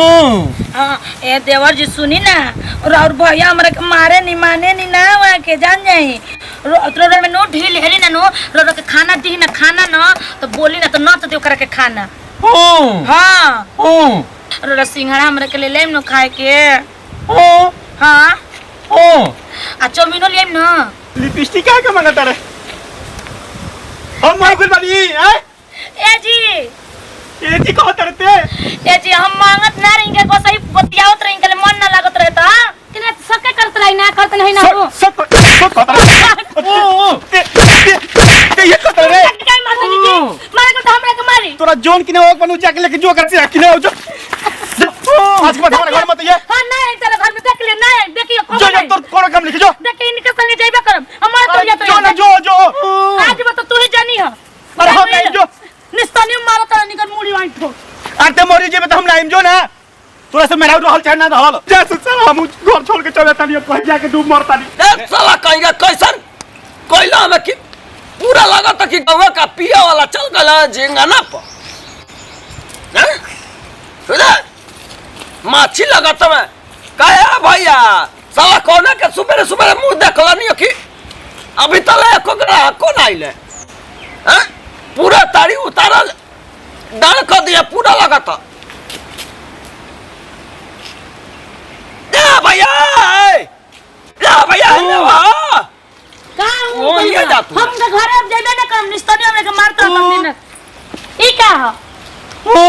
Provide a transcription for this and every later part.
ए देवर जी सुनी ना और भैया हमरा के मारे नहीं माने नहीं ना हुआ के जान जाई रो में नो ढील हेली ना नो रो के खाना दी ना खाना ना तो बोली ना तो न तो ओकरा के खाना हां रो सिंघाड़ा हमरा के ले लेम न खाए के हां आ चौमिनो लेम न लिपस्टिक का के मांगता रे हम मांग कुल बानी ए जी जी कहत रहते ए जी हम मांगत ना रही के को सही बतियावत रही के मन ना लागत रहता किने सके करत रही ना करत नहीं ना हो सब कहत रहे ये कहत रहे काय मारत जी मारे को तो हमरा के मारी तोरा जोन किने ओक बनू जाके लेके जो करते किने हो जो आज के बाद हमारे घर मत ये हां नहीं तेरे घर में देख ले ना देखियो जो जो तोर कोनो काम लिख जो देखि इनके संगे जाइबे करम हमार तो या जो ना जो आज बता तू ही जानी है अरे हम नहीं जो निस्तानी मारत निकल मुड़ी वाइट हो आते मोरी जे हम नाइम जो ना तोरा से मेरा रहल चाहे ना रहल जैसे साला हम घर छोड़ के चले तानी कहीं जाके डूब मरता नहीं ए साला कहेगा कैसन कोइला में कि पूरा लगा था कि गवा का पिया वाला चल गला झिंगाना पर हैं सुना माछी लगा तो मैं कहे भैया साला कोना के सुबह सुबह मुंह देखला नहीं कि अभी तक एको ग्राहक को नहीं ले हैं पूरा ताड़ी उतारल डाल कर दिया पूरा लगा था भैया का वो ये जातू हम के घर अब जाइबे ना करम निस्तानी हमरा के मारत रहत दिन ई का हो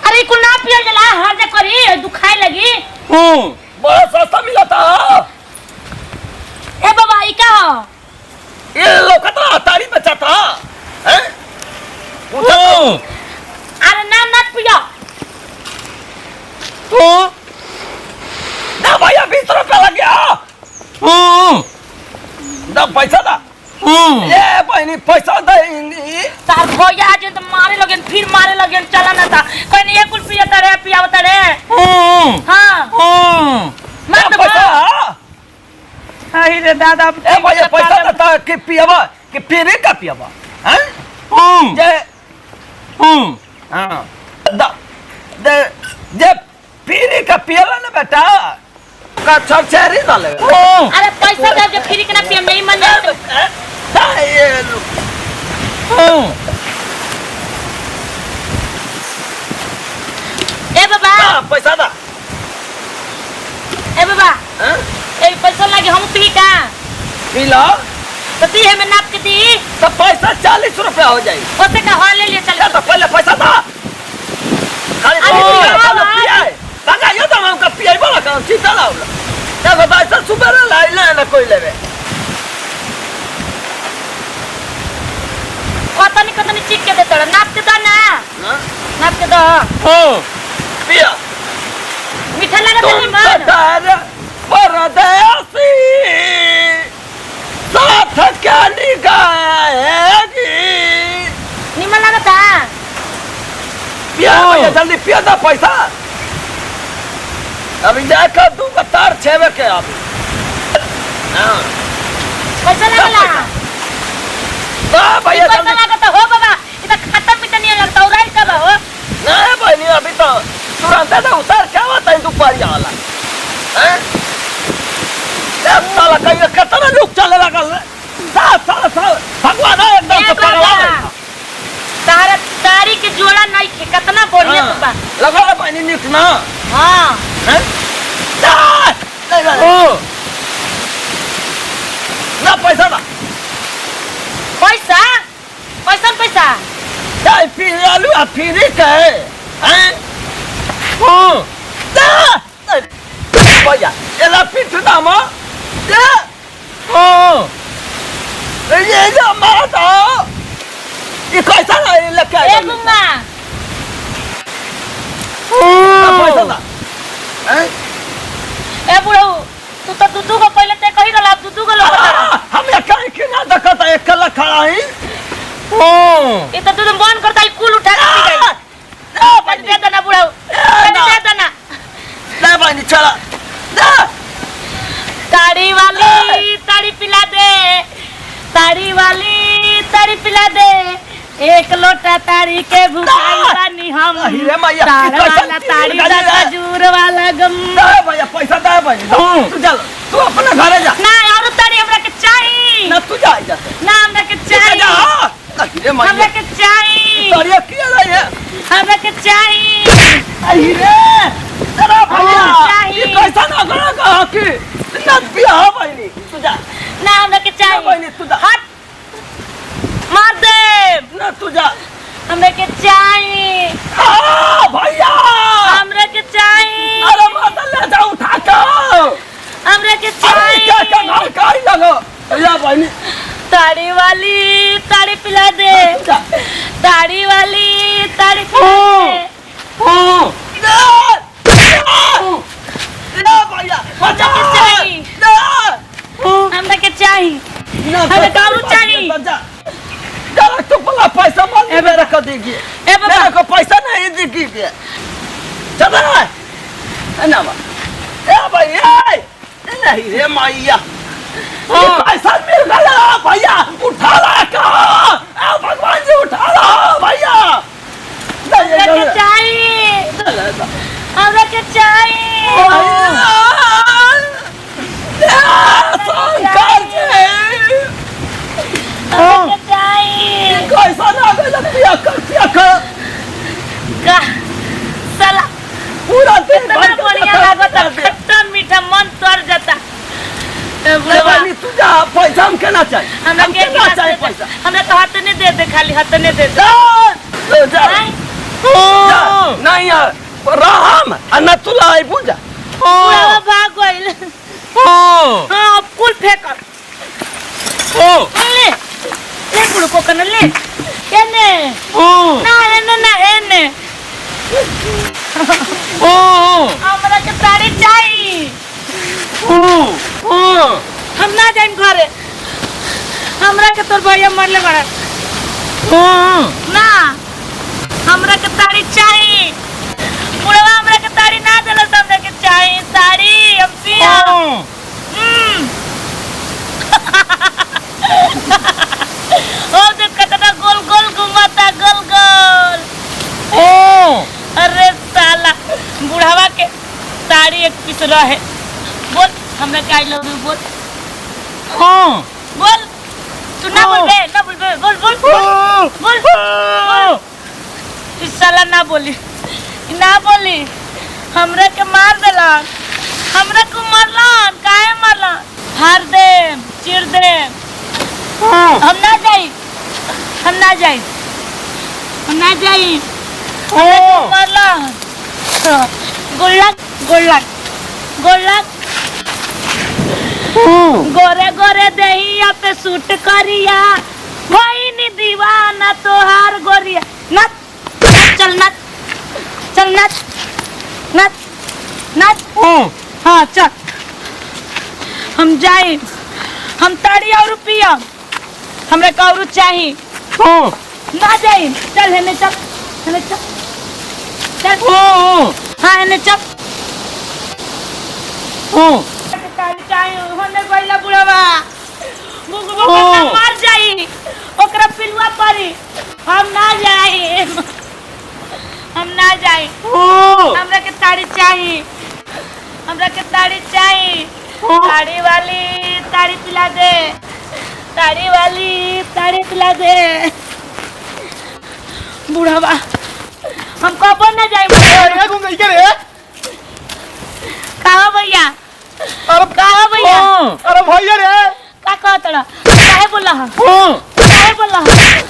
अरे को ना पियल जला हर जे करी दुखाए लगी बड़ा सस्ता मिला था ए बाबा ई का हो ये लोकता ताड़ी बचा था हैं अरे ना मत पिया ना भैया 20 रुपया लग गया ना पैसा दा ये बहनी पैसा देंगी तार भैया आज तो मारे लगे फिर मारे लगे चला ना था कहीं ये कुल पिया बता रे हां मत पैसा अरे रे दादा ए भैया पैसा देता कि पियावा कि फिर का पियावा हैं जे हां दा जे फिर का पियाला ना बेटा का छरछरी ना ले अरे पैसा दे जो फिर के ना पिया नहीं मन ये लो ए बाबा पैसा दा ए बाबा हैं ए पैसा लगे हम पी का पी लो तो दी है मैं नाप के दी तो पैसा 40 रुपया हो जाए ओसे का हां ले ले चल तो पहले पैसा दा खाली पिया लगा यो तो हमका पिया वाला काम सीधा लाउला तब पैसा सुबह लाइला ना कोई लेवे कतनी चीज के देता नाप के दो ना नाप के दो पिया मीठा लगा तो नहीं मन तार परदेसी साथ क्या निगाहेगी निमन लगा था पिया भैया जल्दी पिया दा पैसा अभी जाकर तू तार छेवे के अभी पैसा लगला भैया पैसा लगा तो हो बाबा इतना खत्म भी नहीं लगता और राइट कब हो नहीं बहनी अभी तो तुरंत तो उतार क्या होता है दोपहर वाला हैं साला कहीं कितना लोग चले लगा साला भगवान एकदम से पगला तारा तारी के जोड़ा नहीं खे कितना बढ़िया बा लगा रे बहनी निक ना हां हैं ना पैसा ना पैसा पैसा पैसा चाय पी आलू आ फिर के हैं भैया एला पीठ दामा ये जो माता ये कैसा ना लेके ए गुंगा पैसा ना हैं ए बुढ़ऊ तू तो दूधू को पहले ते कही गला दूधू को लोग हम ये कहीं के ना देखता एक कला खड़ा है ये तो दूध बंद करता है कुल उठा के पी गई पानी दे देना बुढ़ऊ पानी दे देना ले बहनी चला ताड़ी वाली ताड़ी पिला दे ताड़ी वाली ताड़ी पिला दे एक लोटा ताड़ी के भुखाई बानी जाई हम अरे मैया तार वाला ताड़ी दा खजूर वाला गम दे भैया पैसा दे भैया तू चल तू अपने घरे जा ना और ताड़ी हमरा के चाहिए ना तू जा जा ना हमरा के चाहिए अरे मैया हमरा के चाहिए ताड़िया किया रही है हमरा के चाहिए अरे तेरा भैया चाहिए। ये कैसा ना करा कहा कि ना बियाह भइनी तू जा ना हमरा के चाहिए भइनी तू जा हट मार दे ना तू जा हमरा के चाहिए भैया हमरा के चाहिए अरे माता ले जा उठा के हमरा के अरे क्या क्या चाहिए घर का ही लगो भैया भइनी ताड़ी वाली ताड़ी पिला दे तू जा ताड़ी वाली ताड़ी पिला दे भैया हमरा के चाहिए हमरा के चाहिए हमें कारू चाहिए तू बोला पैसा मांग मेरे को देगी ए बाबा मेरे को पैसा नहीं देगी चल ना ए भैया नहीं रे मैया पैसा मिल गया भैया उठा ला कहा भगवान जी उठा ला भैया हमरा के चाहिए हमरा के चाहिए हमरा के चाहिए कैसा ना गया पिया कर का साला पूरा दिन इतना बढ़िया लागता खट्टा मीठा मन तर जाता भगवान तू जा पैसा हम केना चाहिए हमरा हम के केना चाहिए पैसा हमरा तो हाथ नहीं दे दे खाली हाथ नहीं दे दे तो जा नहीं? नहीं यार राम अन्ना तुला आई पूजा पूरा भाग गइल हां कुल फेंक ले ले कुल को कन ले एने ना एने ना एने हमरा के तारी चाहिए हम ना जाइम घरे हमरा के तोर भैया मरले बड़ा ना हमरा के तारी चाहिए बुढ़वा हमरा के तारी ना देला तो हमरा के चाहिए तारी हम पिया ओ देख कितना गोल गोल घुमाता गोल गोल अरे साला बुढ़ावा के तारी एक पीस रहे बोल हमरा के आई लव यू बोल बोल तू ना बोल बे ना बोल बे बोल बोल बोल बोल इस साला ना बोली ना बोली हमरा के मार देला हमरा को मारलन काहे मारलन हार दे चिर दे हम ना जाई हम ना जाई हम ना जाई मारलन गोलक गोलक गोलक गोरे गोरे दहिया पे सूट करिया भई नी दीवाना तोहार गोरिया नच चल नच चल नच नच नच हाँ चल हम जाए हम ताड़ी और पिया हमरा का और चाहिए ना जाए चल हेने चल चल हाँ हेने चल ताड़ी चाहिए होने गइला बुढ़वा बुगुबा मर जाई ओकरा पिलुआ पड़ी हम ना जाए हम ना जाए हमरा के ताड़ी चाहिए हमरा के ताड़ी चाहिए ताड़ी वाली ताड़ी पिला दे ताड़ी वाली ताड़ी पिला दे बुढ़ावा हम कब ना जाए कहा भैया अरे कहा भैया अरे भैया रे का कहतड़ा काहे बोला काहे बोला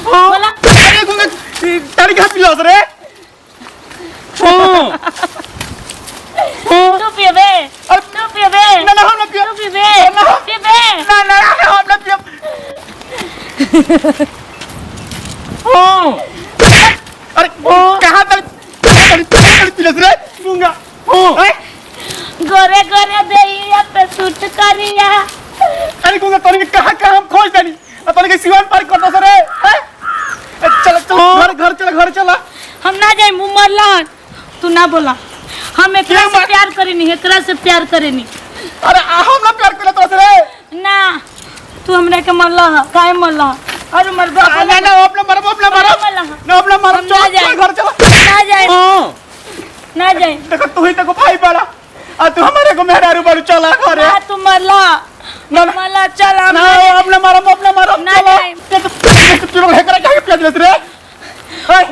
बोला अरे गुंगा ताड़ी का पिलास रे तू पिबे तू पिबे ना ना हम ना पियो तू पिबे पिबे ना ना हम ना पियो अरे कहां ताड़ी पिलास रे गुंगा गोरे गोरे देहिया पे सूट करिया अरे गुंगा तोरी कहां कहां हम खोज दानी तोरी के सिवान पार करतो सरे चल चल घर चल हम ना जाए मुंह मरलन तू ना बोला हम एकरा से प्यार करेनी एकरा से प्यार करेनी अरे हम ना प्यार करत रे ना तू हमरा के मरला काहे मरला अरे मरबा ना अपना मरब ना अपना मरब ना चल घर चल ना जाए हाँ ना जाए देखो तू ही देखो भाई बड़ा और तू हमारे को मेहरारू बड़ू चला करे ना तू मरला ना मरला चल हम ना अपने मारो ना चलो जाए तू लोग हेकरा काहे प्याज लेत रे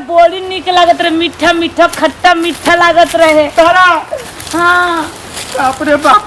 बोली निक लागत रहे मीठा मीठा खट्टा मीठा लागत रहे तारा हाँ बाप रे बाप